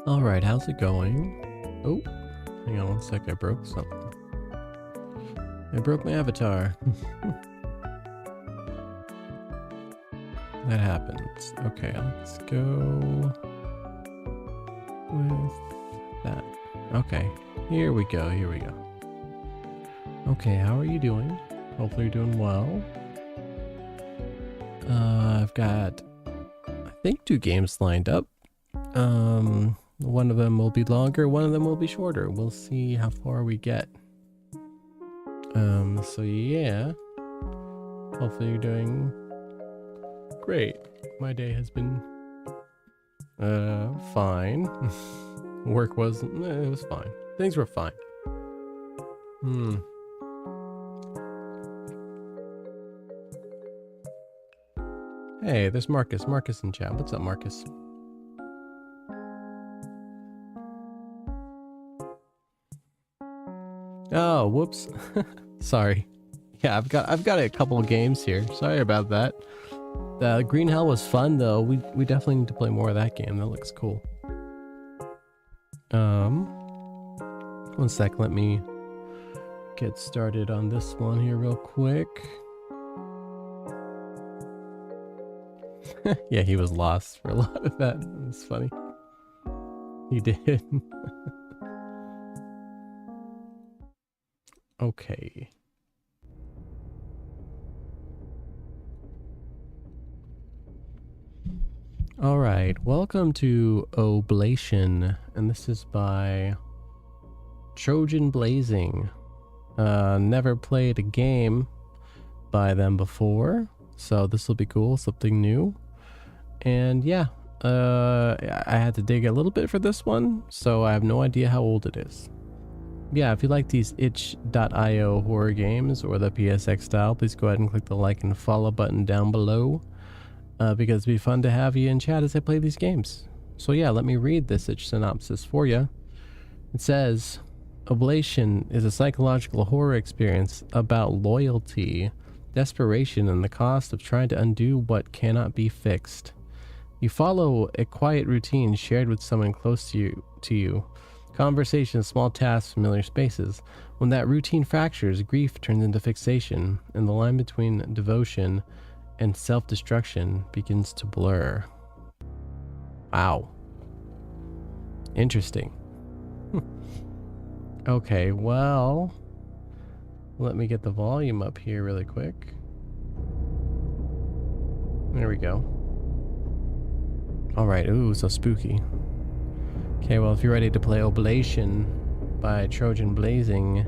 Alright, how's it going? Oh, hang on one sec, I broke something. I broke my avatar. That happens. Okay, let's go with that. Okay, here we go, here we go. Okay, how are you doing? Hopefully you're doing well. I've got, I think, 2 games lined up. One of them will be longer, one of them will be shorter. We'll see how far we get. So yeah. Hopefully you're doing great. My day has been fine. Work wasn't, it was fine. Things were fine. Hey, there's Marcus. Marcus in chat. What's up, Marcus? Oh, whoops. Sorry. Yeah, I've got a couple of games here. Sorry about that. Green Hell was fun though. We definitely need to play more of that game. That looks cool. One sec, let me get started on this one here real quick. Yeah, he was lost for a lot of that. It was funny. He did. Okay. Alright, welcome to Oblation, and this is by Trojan Blazing. Never played a game by them before, so this will be cool, something new. And yeah, I had to dig a little bit for this one, so I have no idea how old it is. Yeah, if you like these itch.io horror games or the PSX style, please go ahead and click the like and follow button down below. Because it'd be fun to have you in chat as I play these games. So yeah, let me read this itch synopsis for you. It says, Oblation is a psychological horror experience about loyalty, desperation, and the cost of trying to undo what cannot be fixed. You follow a quiet routine shared with someone close to you. Conversations, small tasks, familiar spaces. When that routine fractures, grief turns into fixation, and the line between devotion and self-destruction begins to blur. Wow. Interesting. Okay, well, let me get the volume up here really quick. There we go. Alright, ooh, so spooky. Okay, well, if you're ready to play Oblation by Trojan Blazing,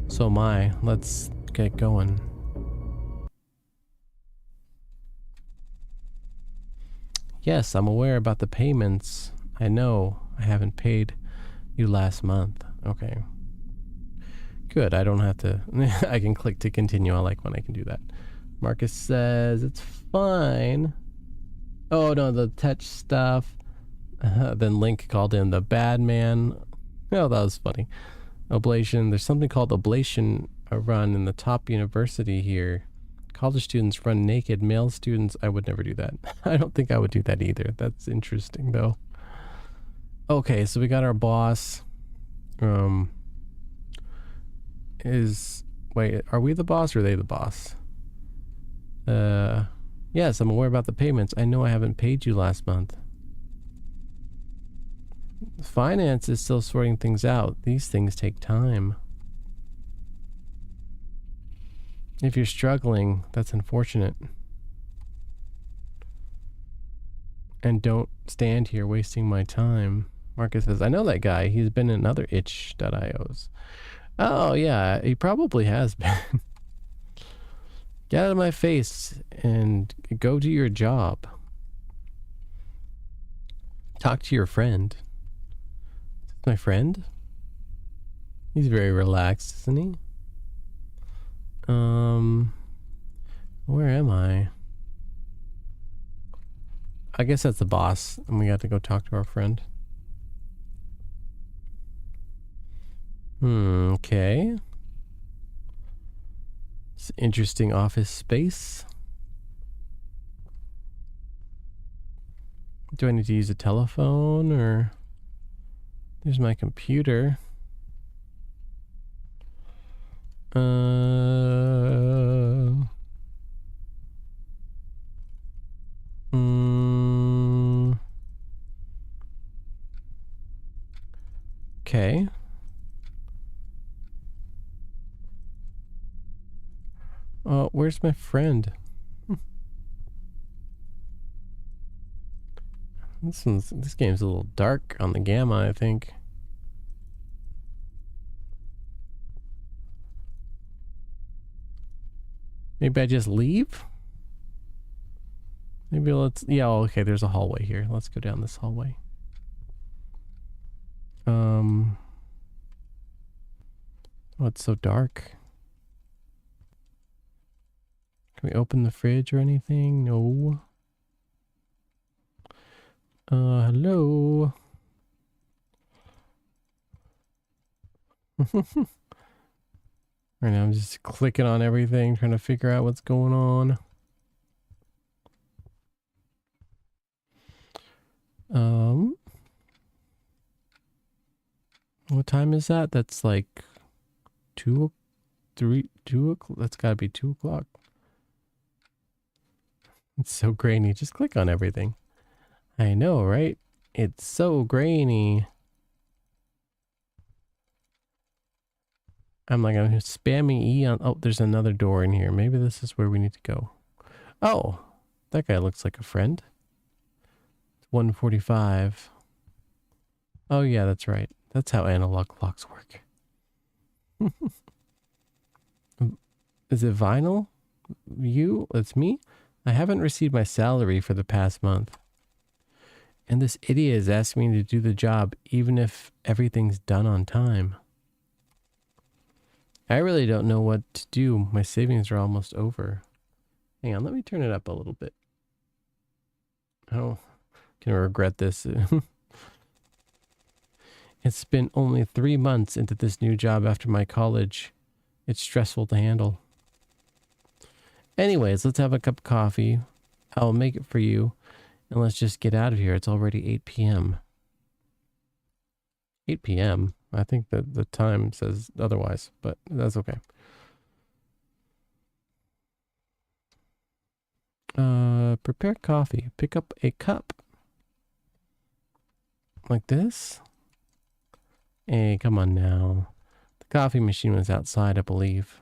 so am I. Let's get going. Yes, I'm aware about the payments. I know I haven't paid you last month. Okay. Good, I don't have to... I can click to continue. I like when I can do that. Marcus says it's fine. Oh no, the touch stuff. Then Link called in the bad man. Oh, that was funny. Oblation. There's something called Oblation run in the top university here. College students run naked. Male students, I would never do that. I don't think I would do that either. That's interesting though. Okay, so we got our boss. Wait, are we the boss or are they the boss? Yes, I'm aware about the payments. I know I haven't paid you last month. Finance is still sorting things out. These things take time. If you're struggling, that's unfortunate. And don't stand here wasting my time. Marcus says, I know that guy. He's been in other itch.ios. Oh, yeah, he probably has been. Get out of my face and go do your job. Talk to your friend. My friend? He's very relaxed, isn't he? Where am I? I guess that's the boss, and we got to go talk to our friend. Okay. It's interesting office space. Do I need to use a telephone or... There's my computer. Okay. Oh, where's my friend? This game's a little dark on the gamma, I think. Maybe I just leave? Maybe let's... Yeah, okay, there's a hallway here. Let's go down this hallway. Oh, it's so dark. Can we open the fridge or anything? No. Hello? Right now I'm just clicking on everything, trying to figure out what's going on. What time is that? That's like 2 o'clock. That's gotta be 2 o'clock. It's so grainy. Just click on everything. I know, right? It's so grainy. I'm spamming E on... Oh, there's another door in here. Maybe this is where we need to go. Oh, that guy looks like a friend. It's 1:45. Oh, yeah, that's right. That's how analog clocks work. Is it vinyl? You? It's me? I haven't received my salary for the past month. And this idiot is asking me to do the job even if everything's done on time. I really don't know what to do. My savings are almost over. Hang on, let me turn it up a little bit. Oh, gonna regret this. It's been only 3 months into this new job after my college. It's stressful to handle. Anyways, let's have a cup of coffee. I'll make it for you. And let's just get out of here. It's already 8 p.m. 8 p.m.? I think that the time says otherwise, but that's okay. Prepare coffee. Pick up a cup. Like this? Hey, come on now. The coffee machine was outside, I believe.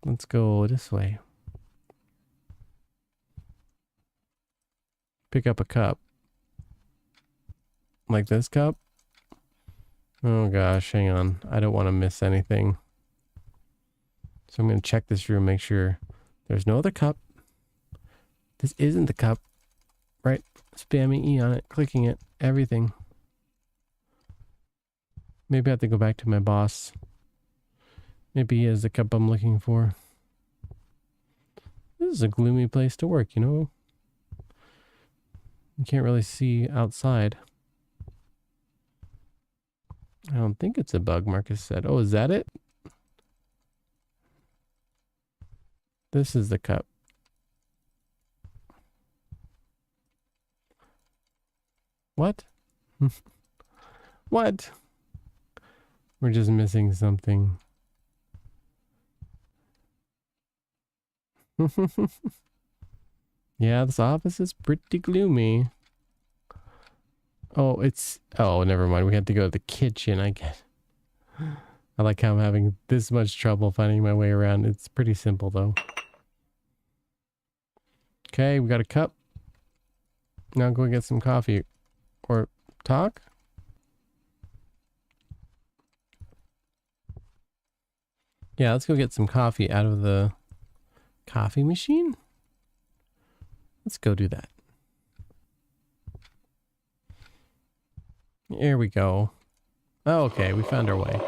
Let's go this way. Pick up a cup. Like this cup? Oh gosh, hang on. I don't want to miss anything. So I'm going to check this room, make sure there's no other cup. This isn't the cup. Right? Spamming E on it, clicking it, everything. Maybe I have to go back to my boss. Maybe he has the cup I'm looking for. This is a gloomy place to work, you know? You can't really see outside. I don't think it's a bug, Marcus said. Oh, is that it? This is the cup. What? What? We're just missing something. Yeah, this office is pretty gloomy. Oh, it's... Oh, never mind. We had to go to the kitchen, I guess. I like how I'm having this much trouble finding my way around. It's pretty simple, though. Okay, we got a cup. Now go get some coffee. Or talk? Yeah, let's go get some coffee out of the coffee machine. Let's go do that. Here we go. Oh, okay, we found our way.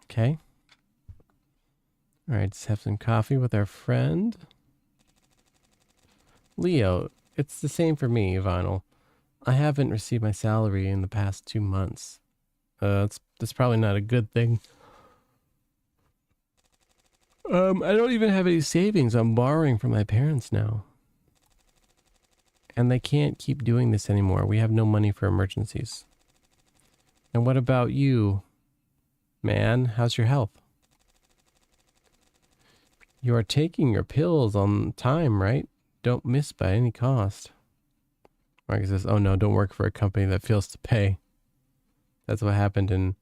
Okay. All right, let's have some coffee with our friend. Leo, it's the same for me, Vinyl. I haven't received my salary in the past 2 months. That's probably not a good thing. I don't even have any savings. I'm borrowing from my parents now. And they can't keep doing this anymore. We have no money for emergencies. And what about you, man? How's your health? You are taking your pills on time, right? Don't miss by any cost. Marcus says, oh no, don't work for a company that fails to pay. That's what happened in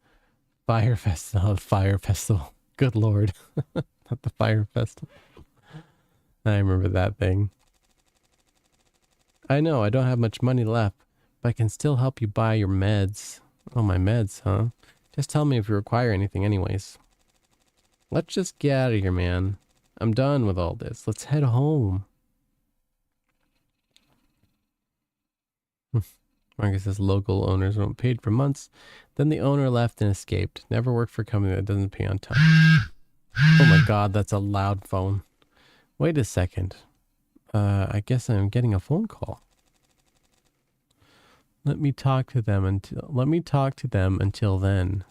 Fire Festival. Fire Festival. Good Lord. Not the Fire Festival. I remember that thing. I know, I don't have much money left, but I can still help you buy your meds. Oh, my meds, huh? Just tell me if you require anything anyways. Let's just get out of here, man. I'm done with all this. Let's head home. Marcus says local owners weren't paid for months. Then the owner left and escaped. Never worked for a company that doesn't pay on time. Oh my god, that's a loud phone. Wait a second. I guess I'm getting a phone call. Let me talk to them until then.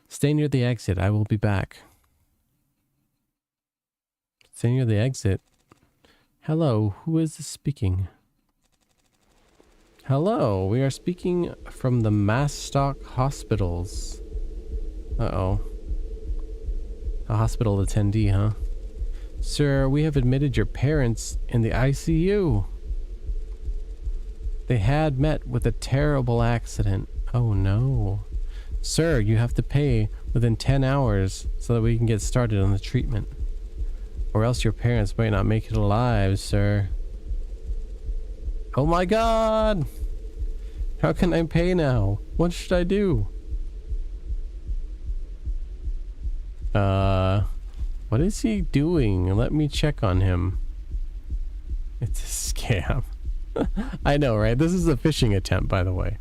Stay near the exit. I will be back. Stay near the exit. Hello, who is speaking? Hello, we are speaking from the Mastock Hospitals. Uh-oh. A hospital attendee, huh? Sir, we have admitted your parents in the ICU. They had met with a terrible accident. Oh no. Sir, you have to pay within 10 hours so that we can get started on the treatment. Or else your parents might not make it alive, sir. Oh my god! How can I pay now? What should I do? What is he doing? Let me check on him. It's a scam. I know, right? This is a phishing attempt, by the way.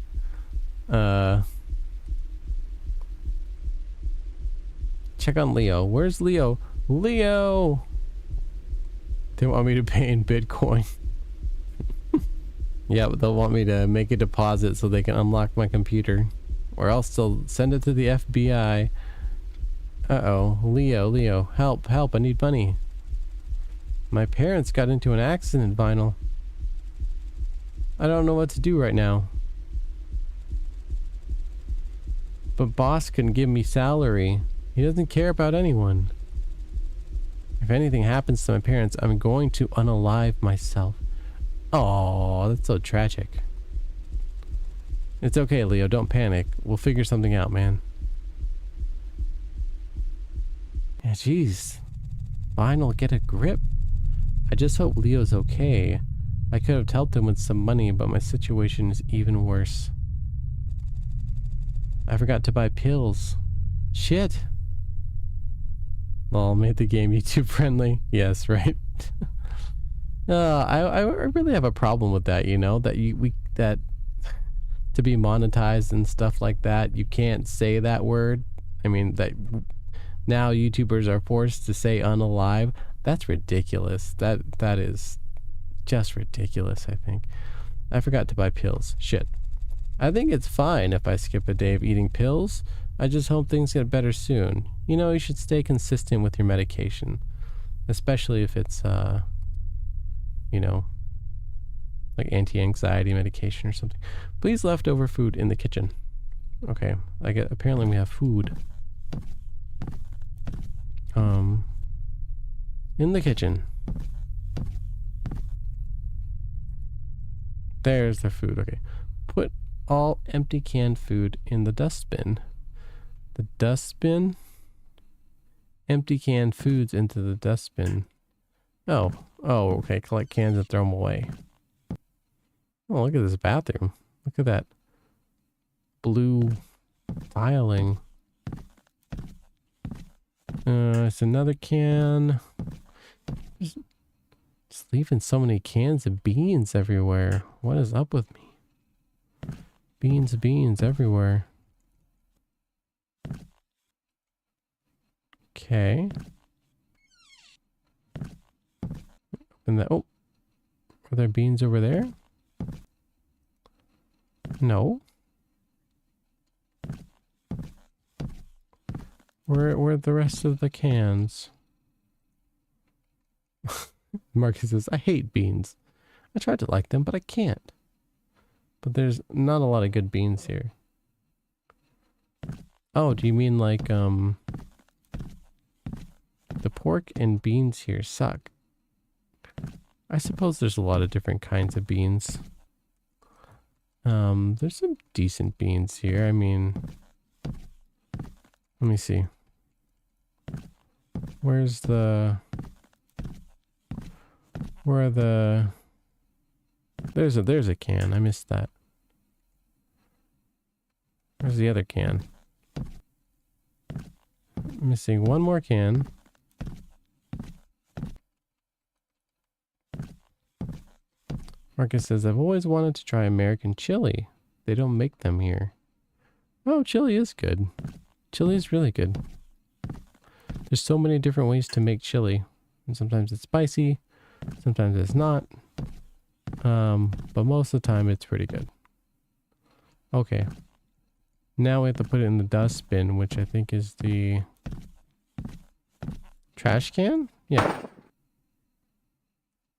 Check on Leo. Where's Leo? Leo! They want me to pay in Bitcoin. Yeah, but they'll want me to make a deposit so they can unlock my computer. Or else they'll send it to the FBI. Uh-oh. Leo, help, I need money. My parents got into an accident, Vinyl. I don't know what to do right now. But boss can give me salary. He doesn't care about anyone. If anything happens to my parents, I'm going to unalive myself. Oh, that's so tragic. It's okay, Leo. Don't panic. We'll figure something out, man. Yeah, jeez. Vinyl, get a grip. I just hope Leo's okay. I could have helped him with some money, but my situation is even worse. I forgot to buy pills. Shit. Lol, made the game YouTube friendly. Yes, right. I really have a problem with that, you know, that to be monetized and stuff like that, you can't say that word. I mean, that now YouTubers are forced to say unalive. That's ridiculous. That is just ridiculous, I think. I forgot to buy pills. Shit. I think it's fine if I skip a day of eating pills. I just hope things get better soon. You know, you should stay consistent with your medication, especially if it's you know, like anti-anxiety medication or something. Please leftover food in the kitchen. Okay, apparently we have food. In the kitchen. There's the food. Okay. Put all empty canned food in the dustbin. The dustbin? Empty canned foods into the dustbin. Oh, okay. Collect cans and throw them away. Oh, look at this bathroom. Look at that blue tiling. It's another can. Just leaving so many cans of beans everywhere. What is up with me? Beans everywhere. Okay. And that, oh, are there beans over there? No. Where are the rest of the cans? Marcus says, I hate beans. I tried to like them, but I can't. But there's not a lot of good beans here. Oh, do you mean like, the pork and beans here suck? I suppose there's a lot of different kinds of beans. There's some decent beans here. I mean, let me see. Where are the... There's a can. I missed that. Where's the other can? Missing one more can. Marcus says, I've always wanted to try American chili. They don't make them here. Oh, chili is good. Chili is really good. There's so many different ways to make chili. And sometimes it's spicy. Sometimes it's not. But most of the time it's pretty good. Okay. Now we have to put it in the dustbin, which I think is the trash can? Yeah.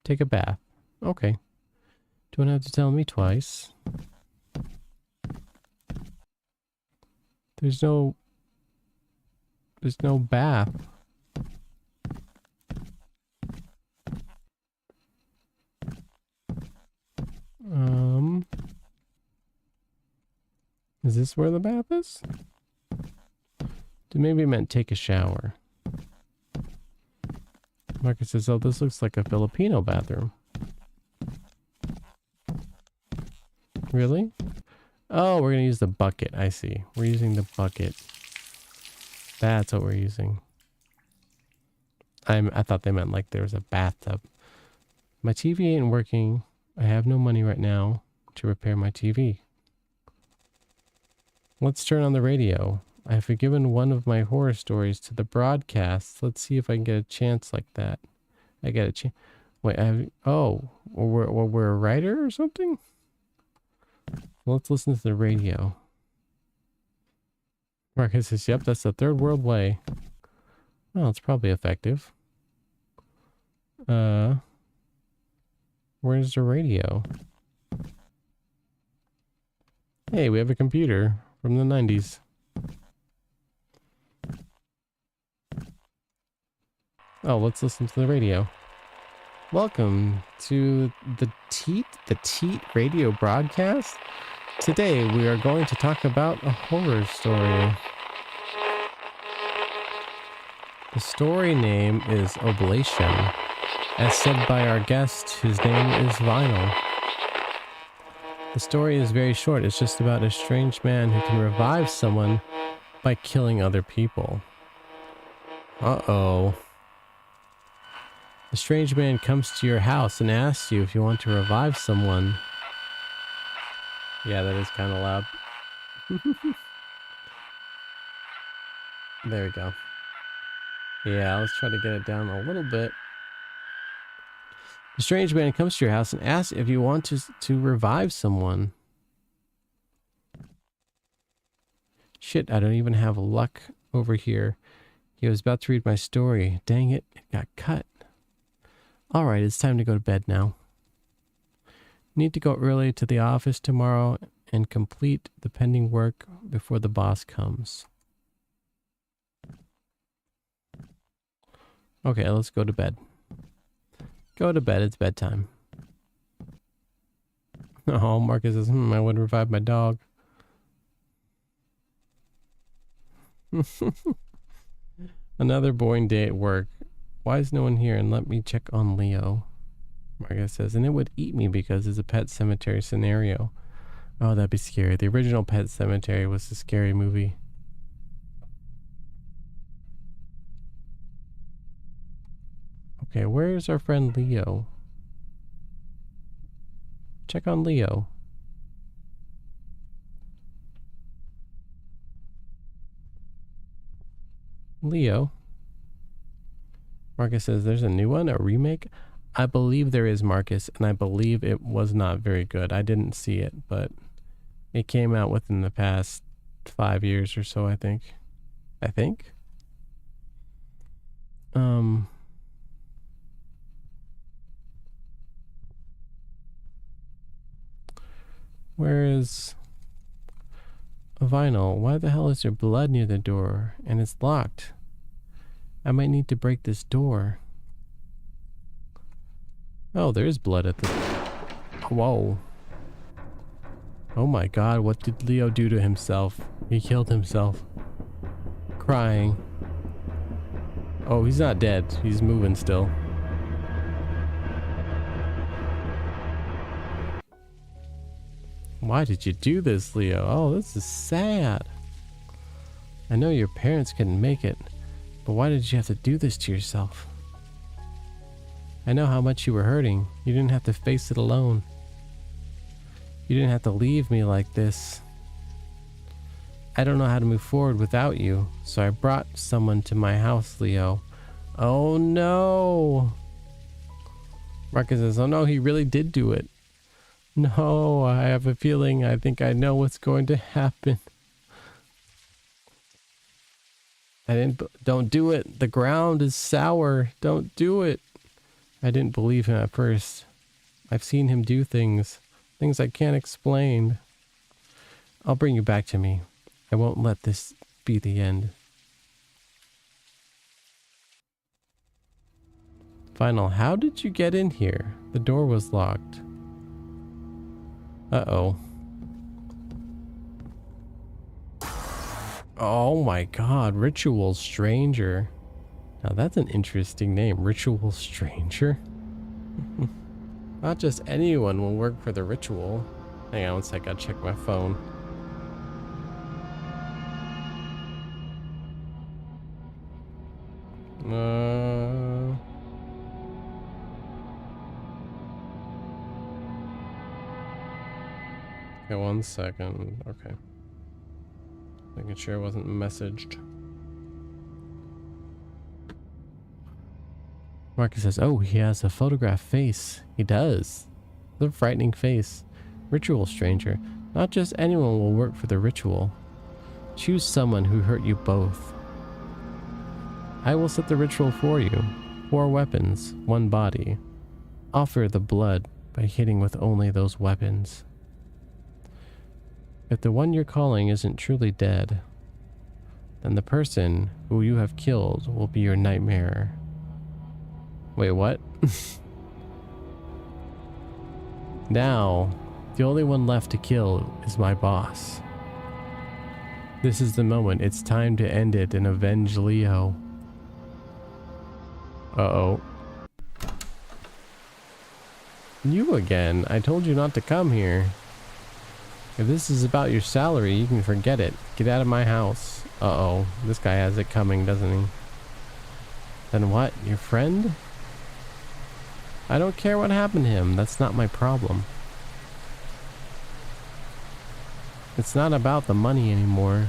Take a bath. Okay. Don't have to tell me twice. There's no bath. Is this where the bath is? Maybe it meant take a shower. Marcus says, oh, this looks like a Filipino bathroom. Really? Oh, we're going to use the bucket. I see. We're using the bucket. That's what we're using. I thought they meant like there was a bathtub. My TV ain't working. I have no money right now to repair my TV. Let's turn on the radio. I have given one of my horror stories to the broadcast. Let's see if I can get a chance like that. I get a chance. Wait, we're a writer or something? Let's listen to the radio. Marcus says, yep, that's the third world way. Well, it's probably effective. Where's the radio? Hey, we have a computer from the 90s. Oh, let's listen to the radio. Welcome to the Teat radio broadcast. Today we are going to talk about a horror story. The story name is Oblation, as said by our guest, whose name is Vinyl. The story is very short. It's just about a strange man who can revive someone by killing other people. Uh-oh. The strange man comes to your house and asks you if you want to revive someone. Yeah, that is kind of loud. There we go. Yeah, let's try to get it down a little bit. The strange man comes to your house and asks if you want to revive someone. Shit, I don't even have luck over here. He was about to read my story. Dang it, it got cut. Alright, it's time to go to bed now. Need to go early to the office tomorrow and complete the pending work before the boss comes. Okay, let's go to bed. Go to bed, it's bedtime. Oh, Marcus says, I would revive my dog. Another boring day at work. Why is no one here? And let me check on Leo. Marcus says, and it would eat me because it's a Pet Cemetery scenario. Oh, that'd be scary. The original Pet Cemetery was a scary movie. Okay, where's our friend Leo? Check on Leo. Leo. Marcus says, there's a new one, a remake? I believe there is, Marcus, and I believe it was not very good. I didn't see it, but it came out within the past 5 years or so, I think. Where is a vinyl? Why the hell is there blood near the door? And it's locked. I might need to break this door. Oh, there is blood at the... Whoa. Oh my god, what did Leo do to himself? He killed himself. Crying. Oh, he's not dead. He's moving still. Why did you do this, Leo? Oh, this is sad. I know your parents couldn't make it, but why did you have to do this to yourself? I know how much you were hurting. You didn't have to face it alone. You didn't have to leave me like this. I don't know how to move forward without you, so I brought someone to my house, Leo. Oh no! Marcus says, oh no, he really did do it. No, I have a feeling. I think I know what's going to happen. Don't do it. The ground is sour. Don't do it. I didn't believe him at first. I've seen him do things I can't explain. I'll bring you back to me. I won't let this be the end. Final, how did you get in here? The door was locked. Uh-oh. Oh my god, Ritual Stranger. Now that's an interesting name, Ritual Stranger. Not just anyone will work for the Ritual. Hang on one sec, I'll check my phone. Okay, 1 second. Okay. Making sure I wasn't messaged. Marcus says, oh, he has a photograph face. He does. The frightening face. Ritual Stranger. Not just anyone will work for the Ritual. Choose someone who hurt you both. I will set the ritual for you. 4 weapons, 1 body. Offer the blood by hitting with only those weapons. If the one you're calling isn't truly dead, then the person who you have killed will be your nightmare. Wait, what? Now, the only one left to kill is my boss. This is the moment. It's time to end it and avenge Leo. Uh-oh. You again. I told you not to come here. If this is about your salary, you can forget it. Get out of my house. Uh-oh. This guy has it coming, doesn't he? Then what? Your friend? I don't care what happened to him. That's not my problem. It's not about the money anymore.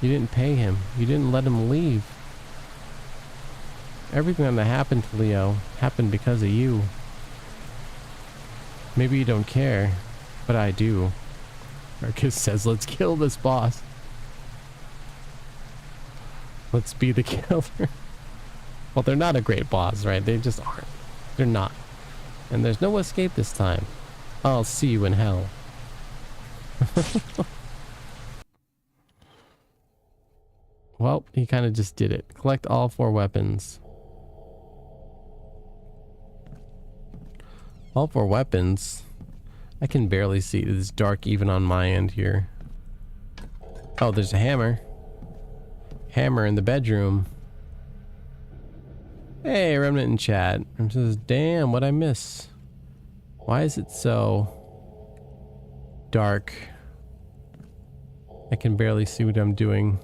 You didn't pay him. You didn't let him leave. Everything that happened to Leo happened because of you. Maybe you don't care, but I do. Marcus says, let's kill this boss. Let's be the killer. Well, they're not a great boss, right? They just aren't. They're not. And there's no escape this time. I'll see you in hell. Well, he kind of just did it. Collect all 4 weapons. All 4 weapons. I can barely see. It's dark even on my end here. Oh, there's a hammer. Hammer in the bedroom. Hey, Remnant in chat. It says, damn, what'd I miss? Why is it so dark? I can barely see what I'm doing.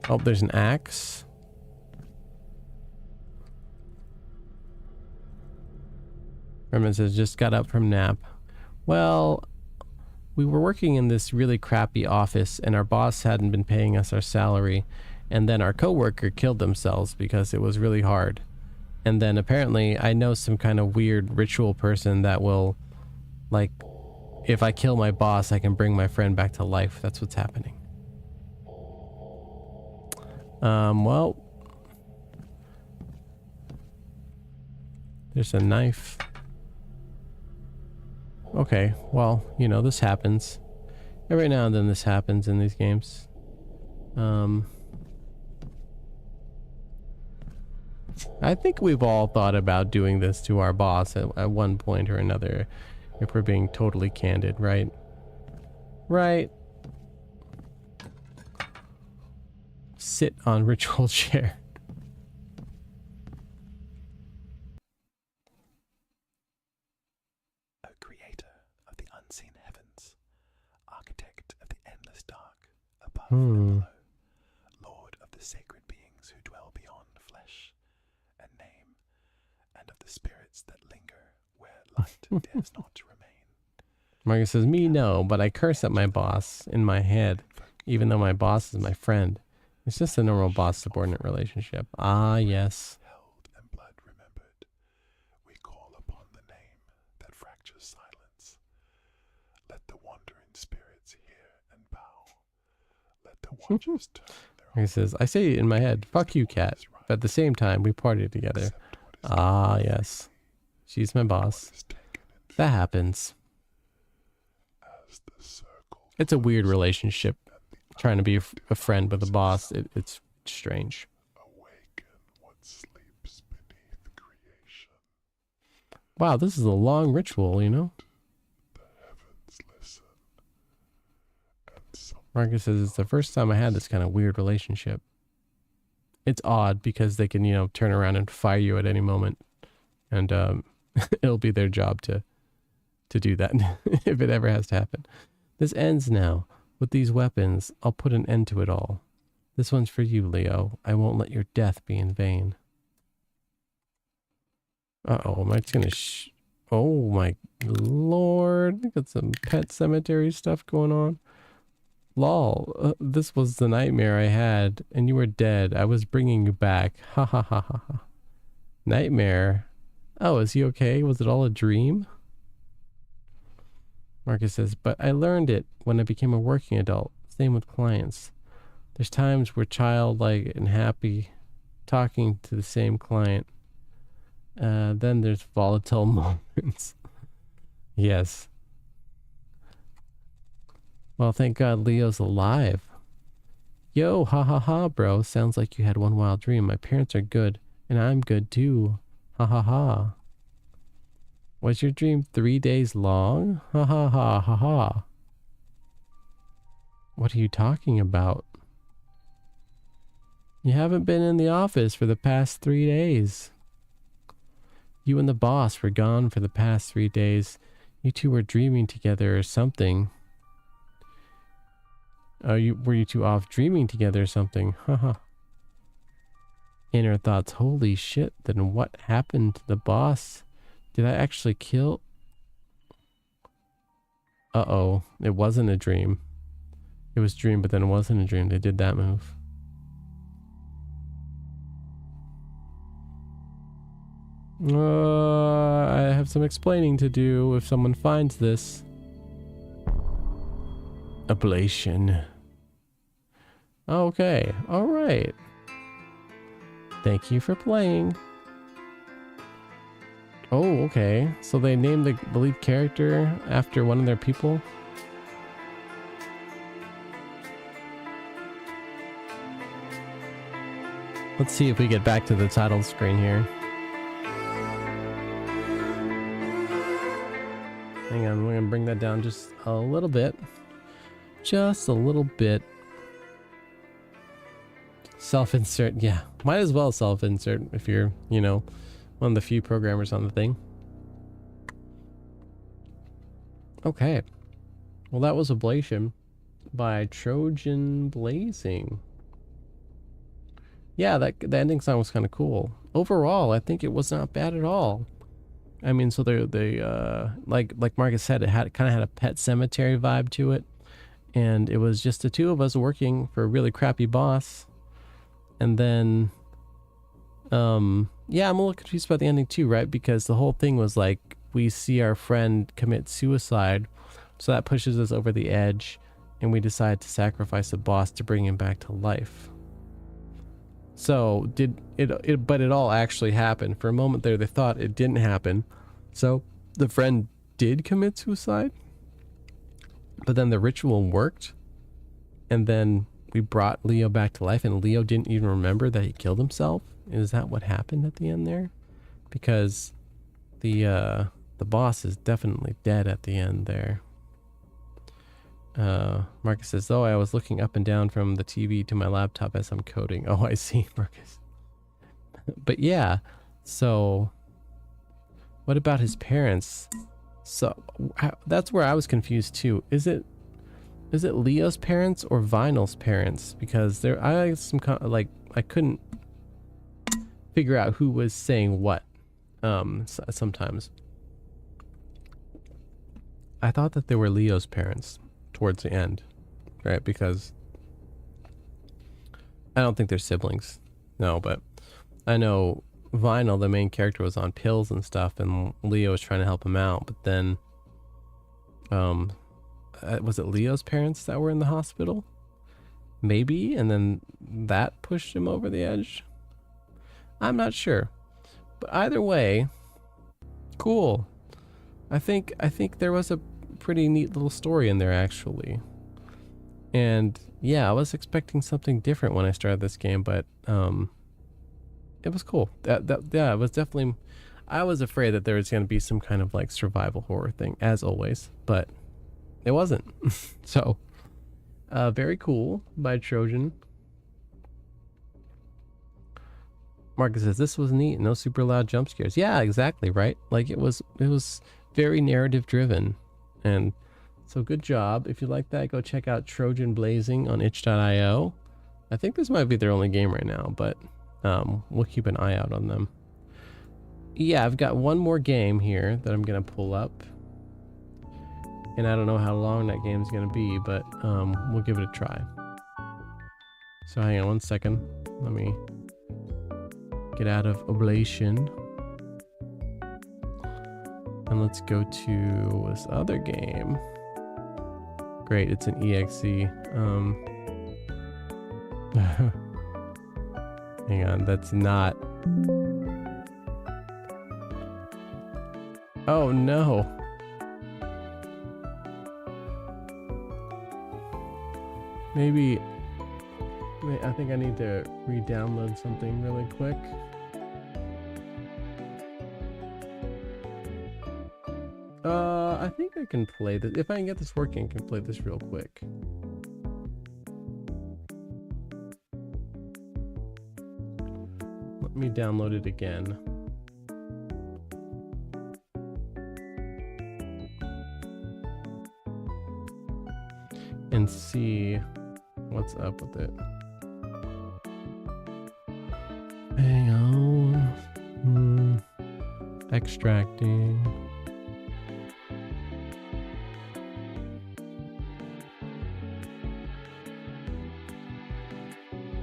Oh, there's an axe. Remnant says, just got up from nap. Well, we were working in this really crappy office and our boss hadn't been paying us our salary. And then our coworker killed themselves because it was really hard. And then apparently I know some kind of weird ritual person that will, like, if I kill my boss, I can bring my friend back to life. That's what's happening. Well, there's a knife. Okay, well, you know, this happens. Every now and then this happens in these games. I think we've all thought about doing this to our boss at one point or another, if we're being totally candid, right? Right. Sit on ritual chair. O creator of the unseen heavens, architect of the endless dark, above and below, lord of the sacred beings who dwell beyond flesh and name, and of the spirits that linger where light dares not remain. Marcus says, me no, but I curse at my boss in my head, even though my boss is my friend. It's just a normal boss-subordinate relationship. Ah, yes. Held and blood remembered, we call upon the name that fractures silence. Let the wandering spirits hear and bow. Let the watchers turn their He says, I say in my head, fuck you, cat. But at the same time, we party together. Ah, yes. She's my boss. That happens. It's a weird relationship. Trying to be a friend with a boss, it's strange. Awaken what sleeps beneath creation. Wow, this is a long ritual, you know? The heavens listen. And Marcus says, it's the first time I had this kind of weird relationship. It's odd because they can, you know, turn around and fire you at any moment. And it'll be their job to do that if it ever has to happen. This ends now. With these weapons, I'll put an end to it all. This one's for you, Leo. I won't let your death be in vain. Uh-oh, am I just gonna oh my lord. Got some pet cemetery stuff going on. Lol, this was the nightmare I had, and you were dead. I was bringing you back. Ha ha ha ha ha. Nightmare? Oh, is he okay? Was it all a dream? Marcus says, but I learned it when I became a working adult. Same with clients. There's times we're childlike and happy talking to the same client. Then there's volatile moments. Yes. Well, thank God Leo's alive. Yo, ha ha ha, bro. Sounds like you had one wild dream. My parents are good, and I'm good too. Ha ha ha. Was your dream 3 days long? Ha ha ha ha ha. What are you talking about? You haven't been in the office for the past 3 days. You and the boss were gone for the past 3 days. You two were dreaming together or something. Were you two off dreaming together or something? Haha. Inner thoughts, holy shit, then what happened to the boss? Did I actually kill? Uh-oh, it wasn't a dream. It was a dream, but then it wasn't a dream. They did that move. I have some explaining to do if someone finds this. Ablation. Okay, alright. Thank you for playing. Oh, okay. So they named the lead character after one of their people? Let's see if we get back to the title screen here. Hang on, we're gonna bring that down just a little bit. Just a little bit. Self-insert, yeah. Might as well self-insert if you're, you know, one of the few programmers on the thing. Okay. Well, that was Ablation by Trojan Blazing. Yeah, the ending song was kind of cool. Overall, I think it was not bad at all. I mean, so they like Marcus said, it kind of had a Pet Cemetery vibe to it, and it was just the two of us working for a really crappy boss. And then yeah, I'm a little confused about the ending too, right? Because the whole thing was like we see our friend commit suicide, so that pushes us over the edge, and we decide to sacrifice the boss to bring him back to life. So but it all actually happened. For a moment there, they thought it didn't happen. So the friend did commit suicide, but then the ritual worked, and then we brought Leo back to life, and Leo didn't even remember that he killed himself. Is that what happened at the end there? Because the boss is definitely dead at the end there. Marcus says, "Oh, I was looking up and down from the TV to my laptop as I'm coding." Oh, I see, Marcus. But yeah, so what about his parents? So that's where I was confused too. Is it Leo's parents or Vinyl's parents? Because I had some like I couldn't figure out who was saying what. Sometimes I thought that they were Leo's parents towards the end, right? Because I don't think they're siblings. No, but I know Vinyl, the main character, was on pills and stuff, and Leo was trying to help him out. But then, was it Leo's parents that were in the hospital? Maybe, and then that pushed him over the edge. I'm not sure, but either way, cool. I think there was a pretty neat little story in there actually, and yeah, I was expecting something different when I started this game, but it was cool. Yeah, it was definitely. I was afraid that there was going to be some kind of like survival horror thing, as always, but it wasn't. So, very cool by Trojan. Marcus says this was neat. No super loud jump scares. Yeah, exactly right. Like it was very narrative driven, and so good job. If you like that, go check out Trojan Blazing on itch.io. I think this might be their only game right now, but we'll keep an eye out on them. Yeah, I've got one more game here that I'm gonna pull up, and I don't know how long that game is gonna be, but we'll give it a try. So hang on one second. Let me get out of Oblation, and let's go to this other game. Great, it's an EXE. Hang on, that's not. Oh no. Maybe I think I need to re-download something really quick. I think I can play this. If I can get this working, I can play this real quick. Let me download it again. And see what's up with it. Hang on. Extracting.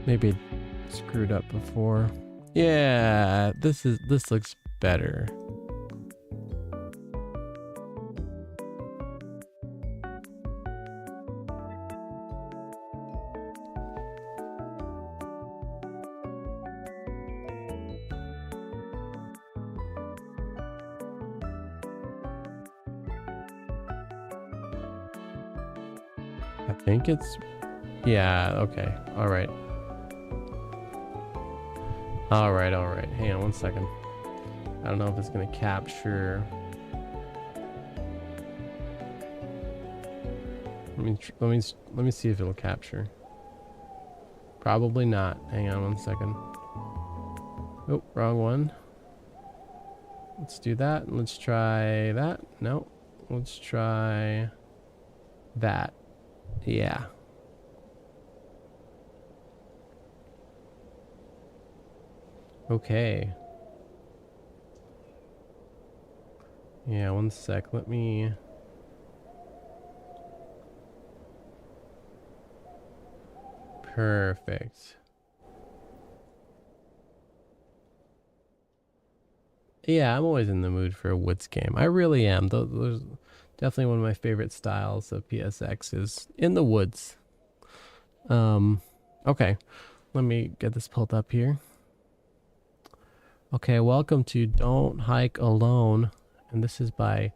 Maybe it screwed up before. Yeah, this looks better. I think it's, yeah, okay, all right. All right. Hang on one second. I don't know if it's gonna capture. Let me see if it'll capture. Probably not. Hang on one second. Oh, wrong one. Let's do that. Let's try that. No. Let's try that. Yeah. Okay. Yeah, one sec. Let me... Perfect. Yeah, I'm always in the mood for a woods game. I really am. There's definitely one of my favorite styles of PSX is in the woods. Okay. Let me get this pulled up here. Okay, welcome to Don't Hike Alone, and this is by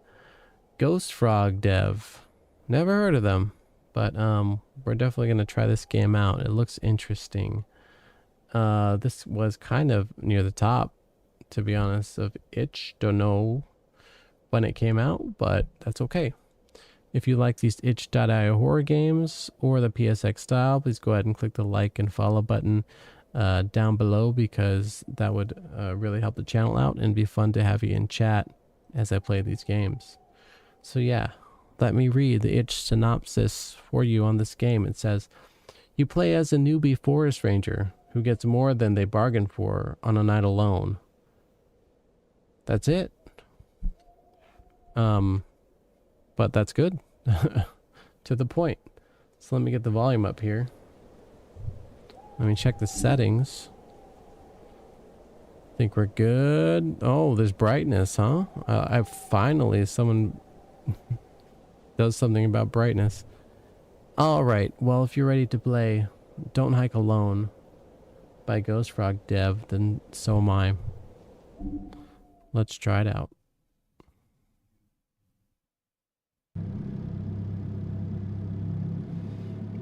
Ghost Frog Dev. Never heard of them, but we're definitely gonna try this game out. It looks interesting. This was kind of near the top, to be honest, of itch. Don't know when it came out, but that's okay. If you like these itch.io horror games or the PSX style, please go ahead and click the like and follow button down below, because that would really help the channel out and be fun to have you in chat as I play these games. So yeah, let me read the itch synopsis for you on this game. It says, you play as a newbie forest ranger who gets more than they bargained for on a night alone. That's it. But that's good. To the point. So let me get the volume up here. Let me check the settings. I think we're good. Oh, there's brightness, huh? I finally, someone does something about brightness. All right. Well, if you're ready to play Don't Hike Alone by Ghost Frog Dev, then so am I. Let's try it out.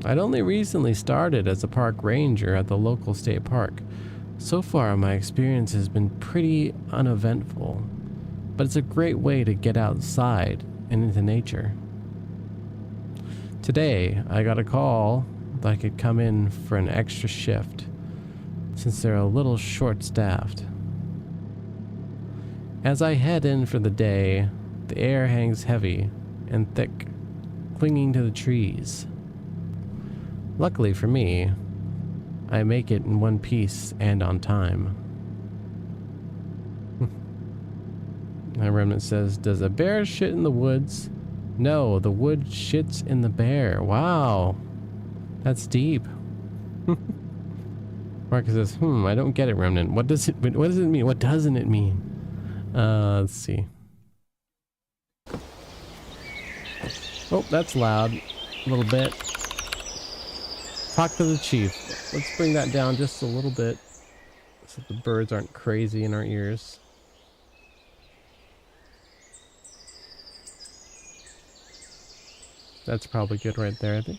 I'd only recently started as a park ranger at the local state park. So far, my experience has been pretty uneventful, but it's a great way to get outside and into nature. Today, I got a call that I could come in for an extra shift, since they're a little short-staffed. As I head in for the day, the air hangs heavy and thick, clinging to the trees. Luckily for me, I make it in one piece and on time. My remnant says, does a bear shit in the woods? No, the wood shits in the bear. Wow. That's deep. Marcus says, I don't get it, remnant. What does it mean? What doesn't it mean? Let's see. Oh, that's loud. A little bit. Talk to the chief. Let's bring that down just a little bit so the birds aren't crazy in our ears. That's probably good right there, I think.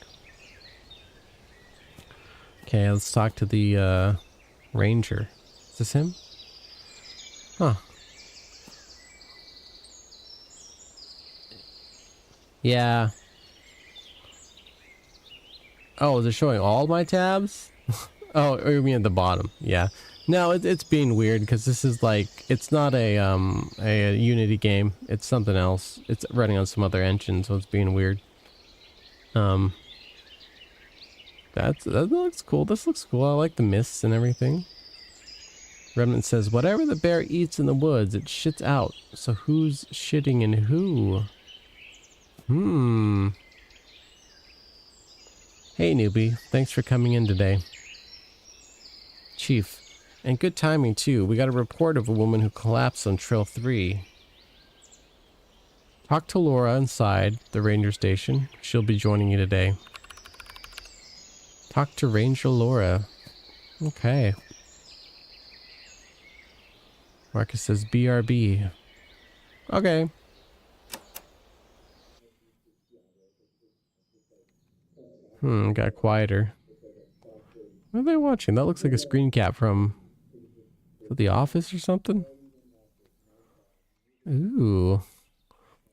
Okay, let's talk to the ranger. Is this him? Huh. Yeah. Oh, is it showing all my tabs? Oh, or you mean at the bottom? Yeah. No, it's being weird because this is like, it's not a Unity game. It's something else. It's running on some other engine, so it's being weird. That looks cool. This looks cool. I like the mists and everything. Remnant says, whatever the bear eats in the woods, it shits out. So who's shitting in who? Hey newbie, thanks for coming in today. Chief, and good timing too. We got a report of a woman who collapsed on Trail 3. Talk to Laura inside the ranger station. She'll be joining you today. Talk to Ranger Laura. Okay. Marcus says BRB. Okay. Got quieter. What are they watching? That looks like a screen cap from The Office or something. Ooh.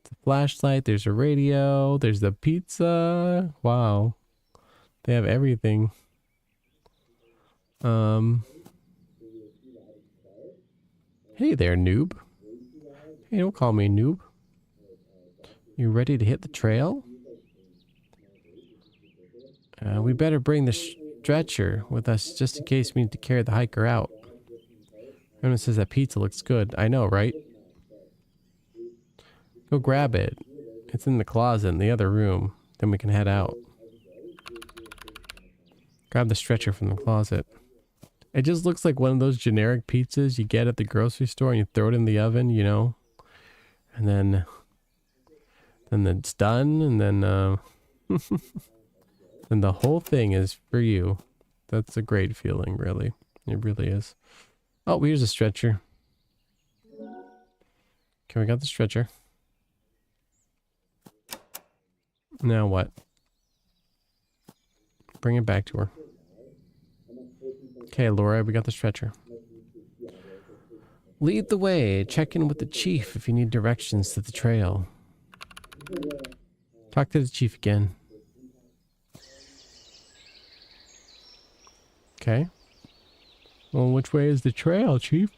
The flashlight, there's a radio, there's the pizza. Wow. They have everything. Hey there, noob. Hey, don't call me noob. You ready to hit the trail? We better bring the stretcher with us just in case we need to carry the hiker out. Everyone says that pizza looks good. I know, right? Go grab it. It's in the closet in the other room. Then we can head out. Grab the stretcher from the closet. It just looks like one of those generic pizzas you get at the grocery store and you throw it in the oven, you know? And then it's done, and then and the whole thing is for you. That's a great feeling, really. It really is. Oh, here's a stretcher. Okay, we got the stretcher. Now what? Bring it back to her. Okay, Laura, we got the stretcher. Lead the way. Check in with the chief if you need directions to the trail. Talk to the chief again. Okay. Well, which way is the trail, chief?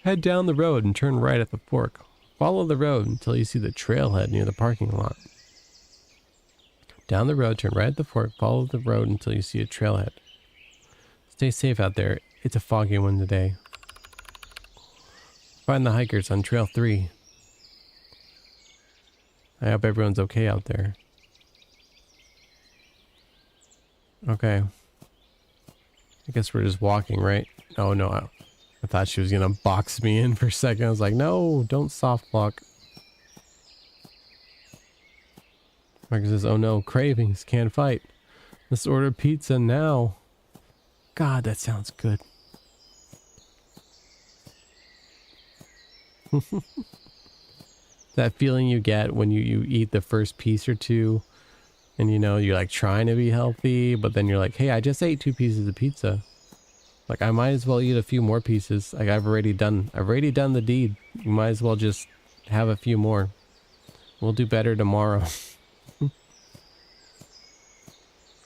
Head down the road and turn right at the fork. Follow the road until you see the trailhead near the parking lot. Down the road, turn right at the fork, follow the road until you see a trailhead. Stay safe out there. It's a foggy one today. Find the hikers on Trail 3. I hope everyone's okay out there. Okay. I guess we're just walking, right? Oh no, I thought she was gonna box me in for a second. I was like, no, don't soft lock. Marcus says, oh no, cravings, can't fight. Let's order pizza now. God, that sounds good. That feeling you get when you eat the first piece or two and you know, you're like trying to be healthy, but then you're like, hey, I just ate 2 pieces of pizza. Like, I might as well eat a few more pieces. Like, I've already done the deed. You might as well just have a few more. We'll do better tomorrow.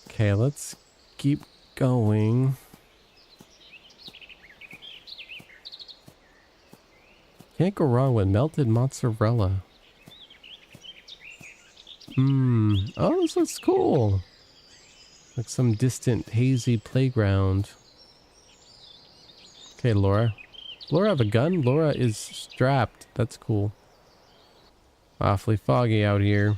Okay, let's keep going. Can't go wrong with melted mozzarella. Oh, this looks cool. Like some distant, hazy playground. Okay, Laura. Laura have a gun? Laura is strapped. That's cool. Awfully foggy out here.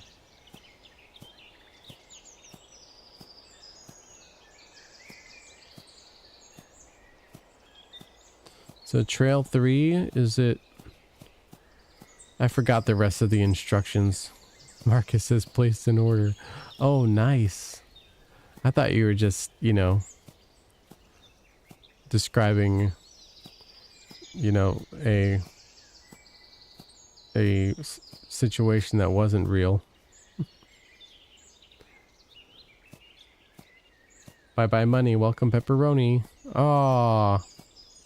So Trail 3, is it? I forgot the rest of the instructions. Marcus says placed in order. Oh, nice. I thought you were just, you know, describing, you know, a situation that wasn't real. Bye-bye money. Welcome pepperoni. Aw,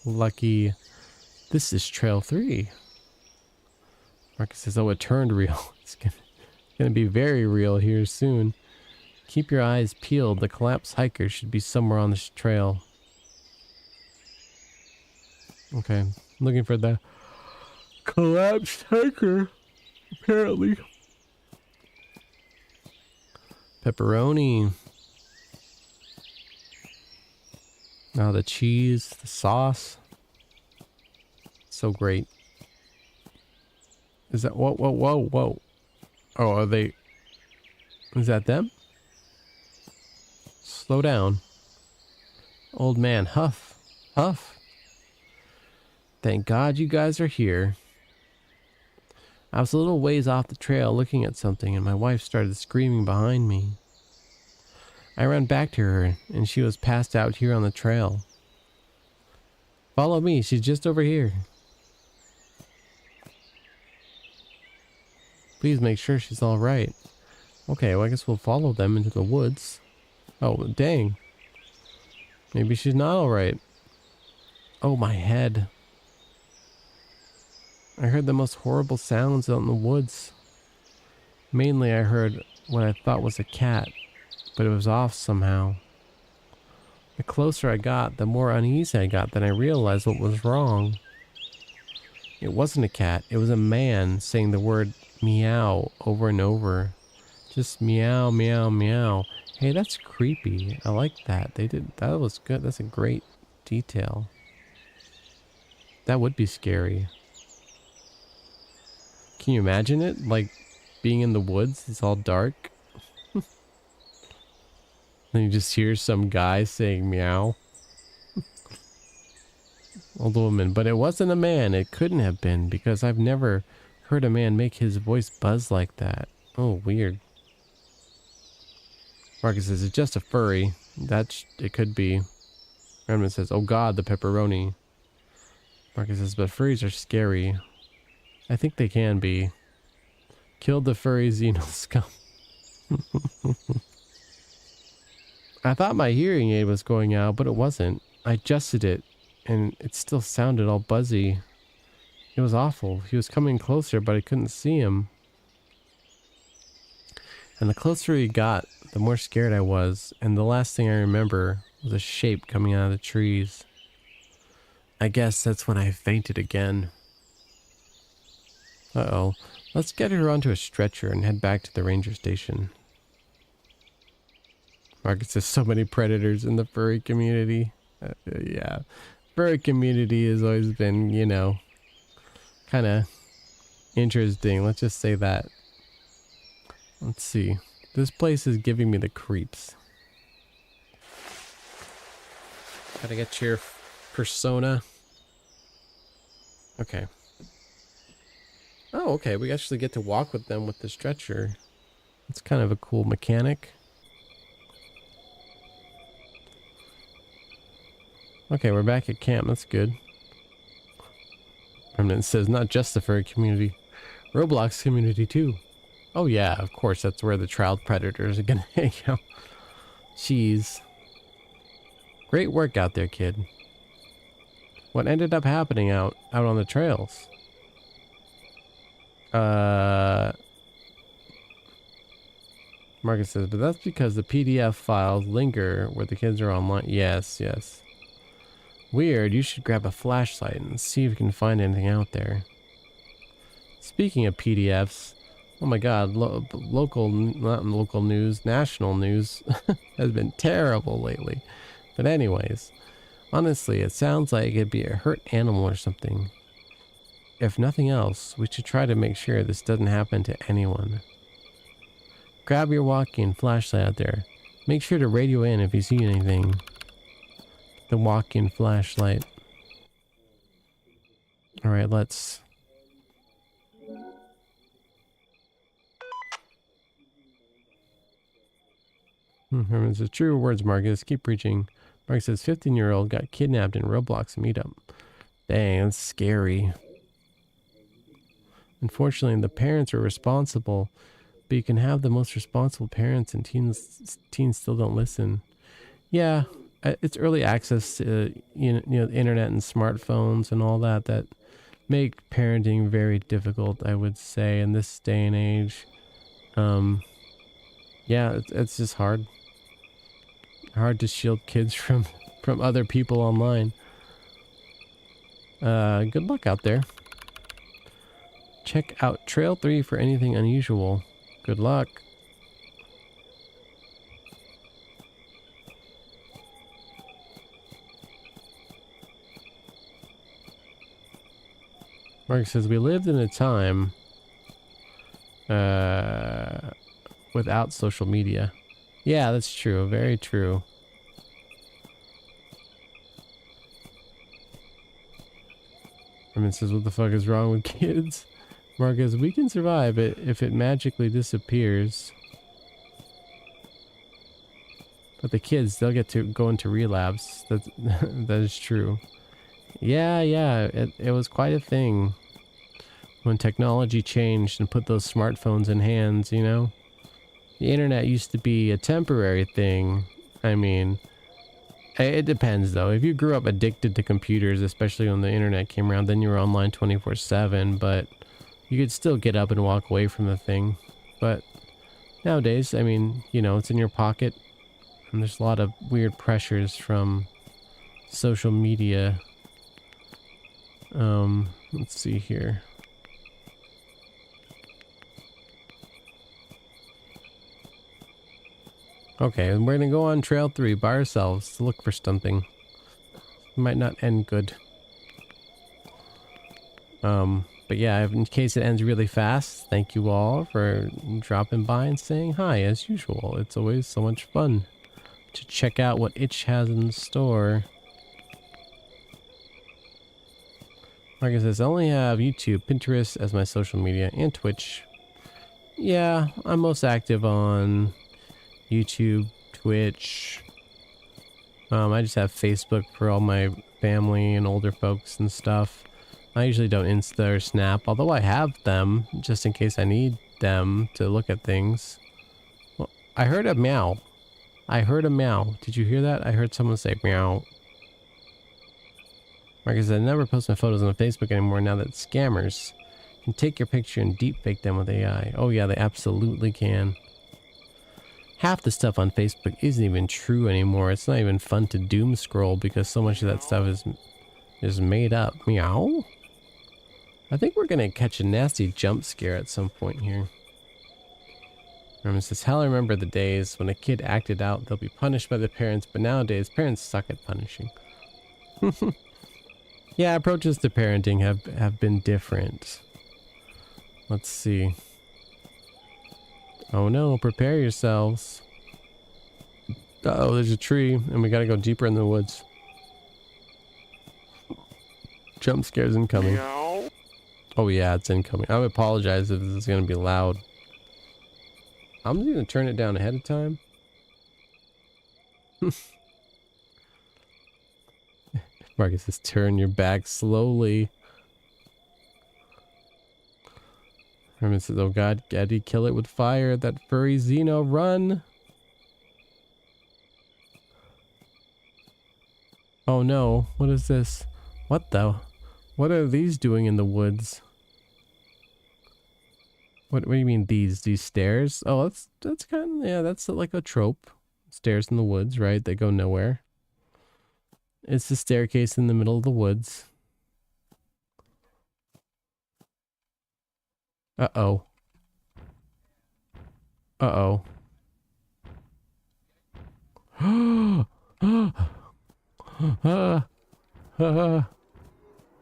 lucky. This is Trail 3. Marcus says, oh, it turned real. It's gonna be very real here soon. Keep your eyes peeled. The collapsed hiker should be somewhere on this trail. Okay, looking for the collapsed hiker, apparently. Pepperoni. Now the cheese, the sauce. So great. Is that, whoa, whoa, whoa, whoa. Oh, are they, is that them? Slow down. Old man, huff, huff. Thank God you guys are here. I was a little ways off the trail looking at something and my wife started screaming behind me. I ran back to her and she was passed out here on the trail. Follow me, she's just over here. Please make sure she's all right. Okay, well, I guess we'll follow them into the woods. Oh, dang. Maybe she's not all right. Oh, my head. I heard the most horrible sounds out in the woods. Mainly I heard what I thought was a cat, but it was off somehow. The closer I got, the more uneasy I got. Then I realized what was wrong. It wasn't a cat. It was a man saying the word meow over and over. Just meow, meow, meow. Hey, that's creepy. I like that. That was good. That's a great detail. That would be scary. Can you imagine it? Like being in the woods, it's all dark. And you just hear some guy saying meow. Old woman, but it wasn't a man. It couldn't have been because I've never heard a man make his voice buzz like that. Oh, weird. Marcus says it's just a furry. It could be. Redmond says, oh God, the pepperoni. Marcus says, but furries are scary. I think they can be. Killed the furry Xeno scum. I thought my hearing aid was going out, but it wasn't. I adjusted it, and it still sounded all buzzy. It was awful. He was coming closer, but I couldn't see him. And the closer he got, the more scared I was, and the last thing I remember was a shape coming out of the trees. I guess that's when I fainted again. Uh-oh. Let's get her onto a stretcher and head back to the ranger station. Marcus says so many predators in the furry community. Yeah. Furry community has always been, you know, kind of interesting. Let's just say that. Let's see. This place is giving me the creeps. Gotta get your persona. Okay. Oh, okay. We actually get to walk with them with the stretcher. It's kind of a cool mechanic. Okay, we're back at camp. That's good. Remnant says not just the furry community. Roblox community too. Oh yeah, of course. That's where the child predators are gonna hang out. Jeez. Great work out there, kid. What ended up happening out on the trails? Marcus says, but that's because the PDF files linger where the kids are online. Yes, yes. Weird, you should grab a flashlight and see if you can find anything out there. Speaking of PDFs, oh my god, not local news, national news has been terrible lately. But anyways, honestly, it sounds like it'd be a hurt animal or something. If nothing else, we should try to make sure this doesn't happen to anyone. Grab your walkie and flashlight out there. Make sure to radio in if you see anything. The walkie and flashlight. Alright, let's... It's a true words, Marcus. Keep preaching. Marcus says 15-year-old got kidnapped in Roblox meetup. Dang, that's scary. Unfortunately, the parents are responsible, but you can have the most responsible parents and teens still don't listen. Yeah, it's early access to you know the internet and smartphones and all that make parenting very difficult, I would say, in this day and age. Yeah, it's just hard to shield kids from other people online. Good luck out there. Check out Trail 3 for anything unusual. Good luck. Mark says, we lived in a time without social media. Yeah, that's true. Very true. Herman says, what the fuck is wrong with kids? Marcus, we can survive it if it magically disappears. But the kids, they'll get to go into relapse. That is true. Yeah, it was quite a thing when technology changed and put those smartphones in hands, you know? The internet used to be a temporary thing. I mean, it depends though. If you grew up addicted to computers, especially when the internet came around, then you were online 24/7, but you could still get up and walk away from the thing. But nowadays, I mean, you know, it's in your pocket, and there's a lot of weird pressures from social media. Let's see here. Okay, we're gonna go on Trail 3 by ourselves to look for something. Might not end good. But yeah, in case it ends really fast, thank you all for dropping by and saying hi as usual. It's always so much fun to check out what Itch has in store. Like I said, I only have YouTube, Pinterest as my social media, and Twitch. Yeah, I'm most active on YouTube, Twitch. I just have Facebook for all my family and older folks and stuff. I usually don't Insta or Snap, although I have them just in case I need them to look at things. Well, I heard a meow. I heard a meow. Did you hear that? I heard someone say meow. Marcus, I never post my photos on Facebook anymore now that scammers can take your picture and deepfake them with AI. Oh yeah, they absolutely can. Half the stuff on Facebook isn't even true anymore. It's not even fun to doom scroll because so much of that stuff is made up. Meow? I think we're gonna catch a nasty jump scare at some point here. Remember, says, hell, I remember the days when a kid acted out, they'll be punished by the parents, but nowadays parents suck at punishing. Yeah, approaches to parenting have been different. Let's see. Oh no, prepare yourselves. Uh-oh, there's a tree, and we gotta go deeper in the woods. Jump scares incoming. Oh yeah, it's incoming. I apologize if this is gonna be loud. I'm just gonna turn it down ahead of time. Marcus says, turn your back slowly. Herman says, oh god, Eddie, kill it with fire. That furry Xeno, run! Oh no, what is this? What the? What are these doing in the woods? What do you mean these stairs? Oh, that's kind of, yeah, that's like a trope. Stairs in the woods, right? They go nowhere. It's the staircase in the middle of the woods. Uh-oh. Uh-oh.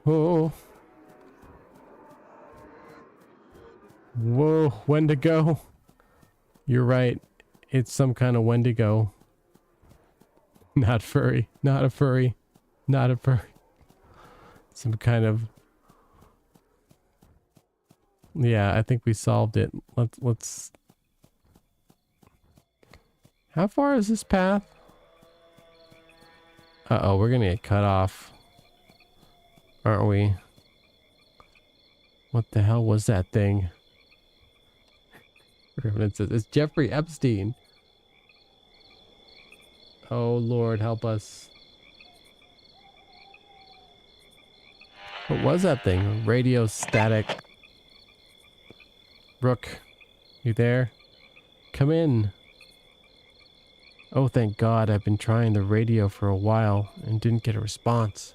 Oh. Whoa, Wendigo. You're right. It's some kind of Wendigo. Not furry. Not a furry. Not a furry. Some kind of... Yeah, I think we solved it. Let's... How far is this path? Uh-oh, we're gonna get cut off. Aren't we? What the hell was that thing? It's Jeffrey Epstein. Oh Lord, help us. What was that thing? Radio static. Rook, you there? Come in. Oh, thank God, I've been trying the radio for a while and didn't get a response.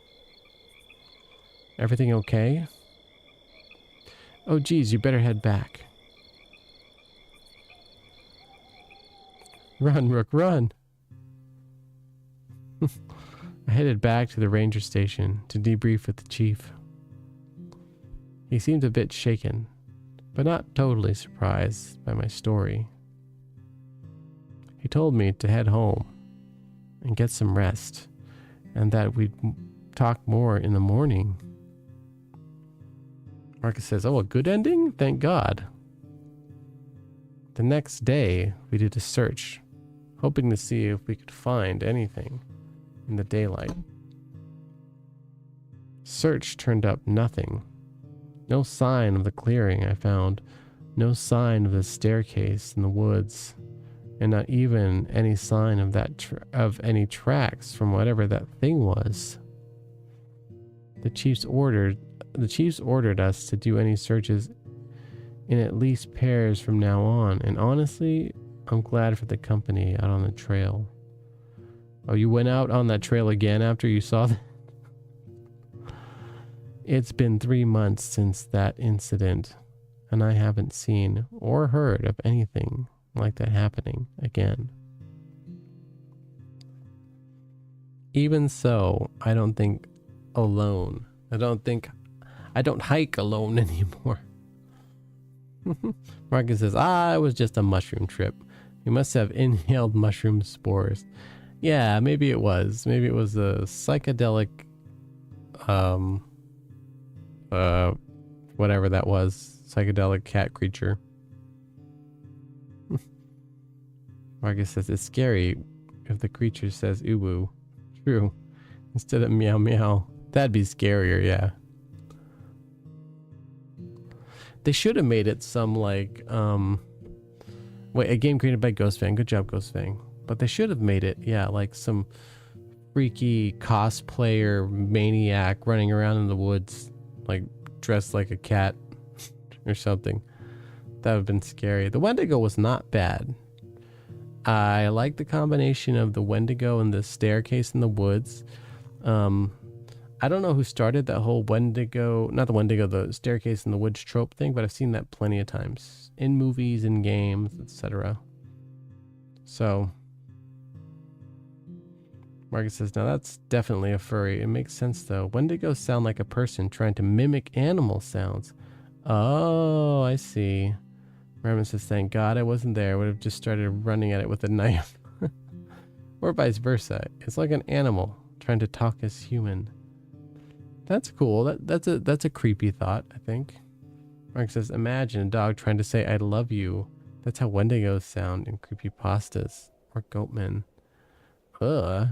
Everything okay? Oh geez, you better head back. Run, Rook, run! I headed back to the ranger station to debrief with the chief. He seemed a bit shaken, but not totally surprised by my story. He told me to head home and get some rest, and that we'd talk more in the morning. Marcus says, oh, a good ending? Thank God. The next day, we did a search, hoping to see if we could find anything in the daylight. Search turned up nothing. No sign of the clearing I found, no sign of the staircase in the woods, and not even any sign of of any tracks from whatever that thing was. The chiefs ordered us to do any searches in at least pairs from now on, and honestly, I'm glad for the company out on the trail. Oh, you went out on that trail again after you saw that? It's been 3 months since that incident, and I haven't seen or heard of anything like that happening again. Even so, I don't think alone. I don't hike alone anymore. Marcus says, it was just a mushroom trip. You must have inhaled mushroom spores. Yeah, maybe it was. Maybe it was a psychedelic, whatever that was. Psychedelic cat creature. Marcus says, it's scary if the creature says uwu. True. Instead of meow meow. That'd be scarier, yeah. They should have made it some like wait, a game created by Ghostfang. Good job, Ghostfang. But they should have made it, yeah, like some freaky cosplayer maniac running around in the woods, like dressed like a cat or something. That would have been scary. The Wendigo was not bad. I like the combination of the Wendigo and the staircase in the woods. I don't know who started that whole Wendigo, not the Wendigo, the staircase in the woods trope thing, but I've seen that plenty of times in movies, in games, etc. So, Marcus says, now that's definitely a furry. It makes sense though. Wendigos sound like a person trying to mimic animal sounds. Oh, I see. Raymond says, thank God I wasn't there. I would have just started running at it with a knife. Or vice versa. It's like an animal trying to talk as human. That's cool. That's a creepy thought, I think. Mark says, imagine a dog trying to say I love you. That's how Wendigos sound in creepypastas or goatmen. Ugh.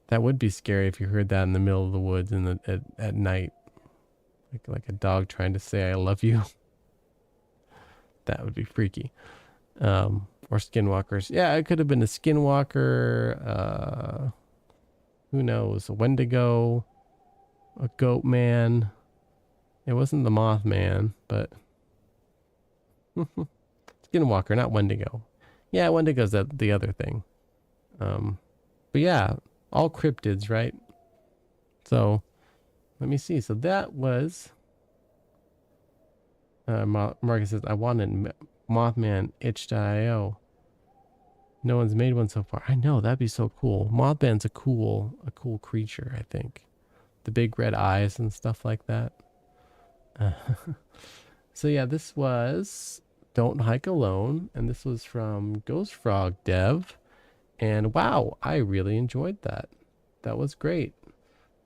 That would be scary if you heard that in the middle of the woods at night. Like a dog trying to say I love you. That would be freaky. Or skinwalkers. Yeah, it could have been a skinwalker. Who knows? A Wendigo. A goat man. It wasn't the Mothman, but Skinwalker, not Wendigo. Yeah, Wendigo's the other thing. But yeah, all cryptids, right? So let me see. So that was Marcus says, I wanted Mothman itch.io. No one's made one so far. I know, that'd be so cool. Mothman's a cool creature, I think. The big red eyes and stuff like that. So yeah, this was Don't Hike Alone, and this was from Ghost Frog Dev. And wow, I really enjoyed that. That was great.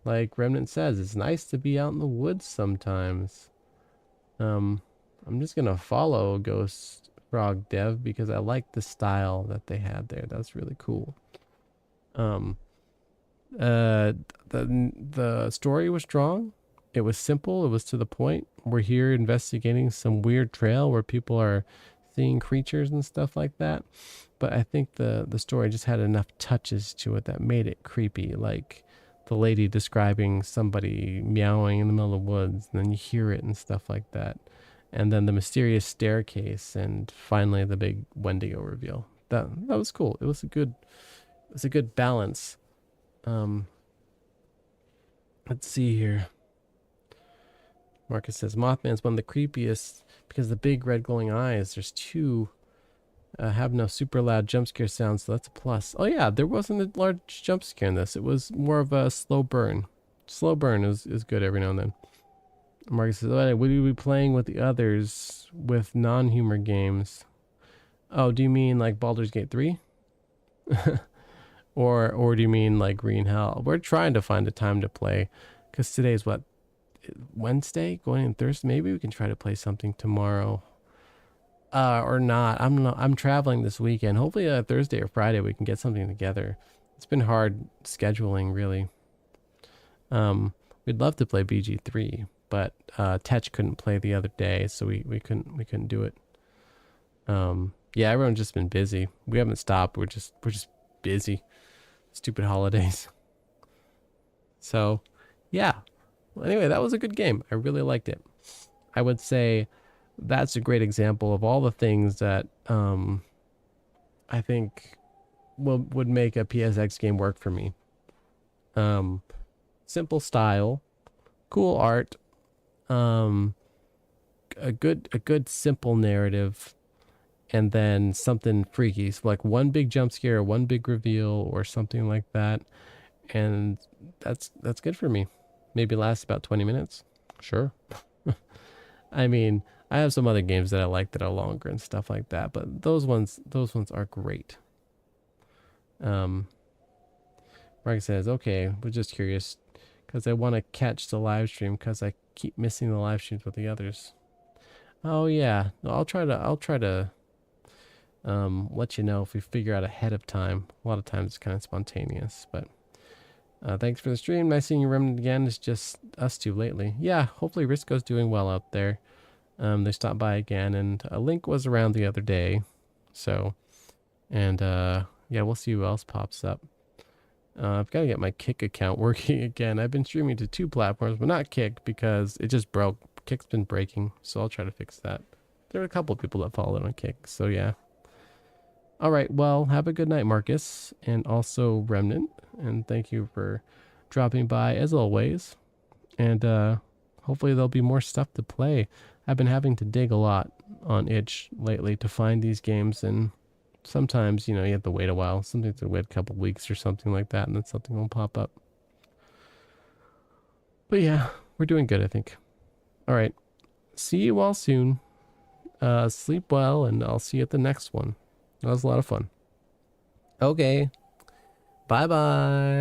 Like Remnant says, it's nice to be out in the woods sometimes. I'm just gonna follow Ghost Frog Dev because I like the style that they had there. That's really cool. The story was strong. It was simple. It was to the point. We're here investigating some weird trail where people are seeing creatures and stuff like that. But I think the story just had enough touches to it that made it creepy. Like the lady describing somebody meowing in the middle of the woods, and then you hear it and stuff like that. And then the mysterious staircase, and finally the big Wendigo reveal. That was cool. It was a good balance. Let's see here. Marcus says Mothman's one of the creepiest because the big red glowing eyes. There's two have no super loud jump scare sounds, so that's a plus. Oh yeah, there wasn't a large jump scare in this. It was more of a slow burn. Slow burn is good every now and then. Marcus says, oh, would you be playing with the others with non-humor games? Oh, do you mean like Baldur's Gate 3? Or do you mean like Green Hell? We're trying to find a time to play because today's what, Wednesday going in Thursday. Maybe we can try to play something tomorrow or not. I'm traveling this weekend. Hopefully Thursday or Friday we can get something together. It's been hard scheduling, really. We'd love to play BG3, but Tetch couldn't play the other day, so we couldn't do it. Yeah, everyone's just been busy. We haven't stopped. We're just busy. Stupid holidays. So yeah, well, anyway, that was a good game. I really liked it. I would say that's a great example of all the things that I think would make a PSX game work for me. Simple style, cool art, a good simple narrative, and then something freaky, so like one big jump scare, one big reveal, or something like that, and that's good for me. Maybe lasts about 20 minutes. Sure. I mean, I have some other games that I like that are longer and stuff like that, but those ones are great. Mark says, okay, we're just curious because I want to catch the live stream because I keep missing the live streams with the others. Oh yeah, no, I'll try to let you know if we figure out ahead of time. A lot of times it's kind of spontaneous, but thanks for the stream. Nice seeing you, Remnant, again. It's just us two lately. Yeah, hopefully Risco's doing well out there. They stopped by again, and a link was around the other day. So, and yeah, we'll see who else pops up. I've got to get my Kick account working again. I've been streaming to 2 platforms, but not Kick because it just broke. Kick's been breaking, so I'll try to fix that. There are a couple of people that followed on Kick, so yeah. All right, well, have a good night, Marcus, and also Remnant, and thank you for dropping by as always. And hopefully there'll be more stuff to play. I've been having to dig a lot on itch lately to find these games, and sometimes, you know, you have to wait a while. Sometimes you have to wait a couple weeks or something like that, and then something will pop up. But yeah, we're doing good, I think. All right, see you all soon. Sleep well, and I'll see you at the next one. That was a lot of fun. Okay, bye-bye.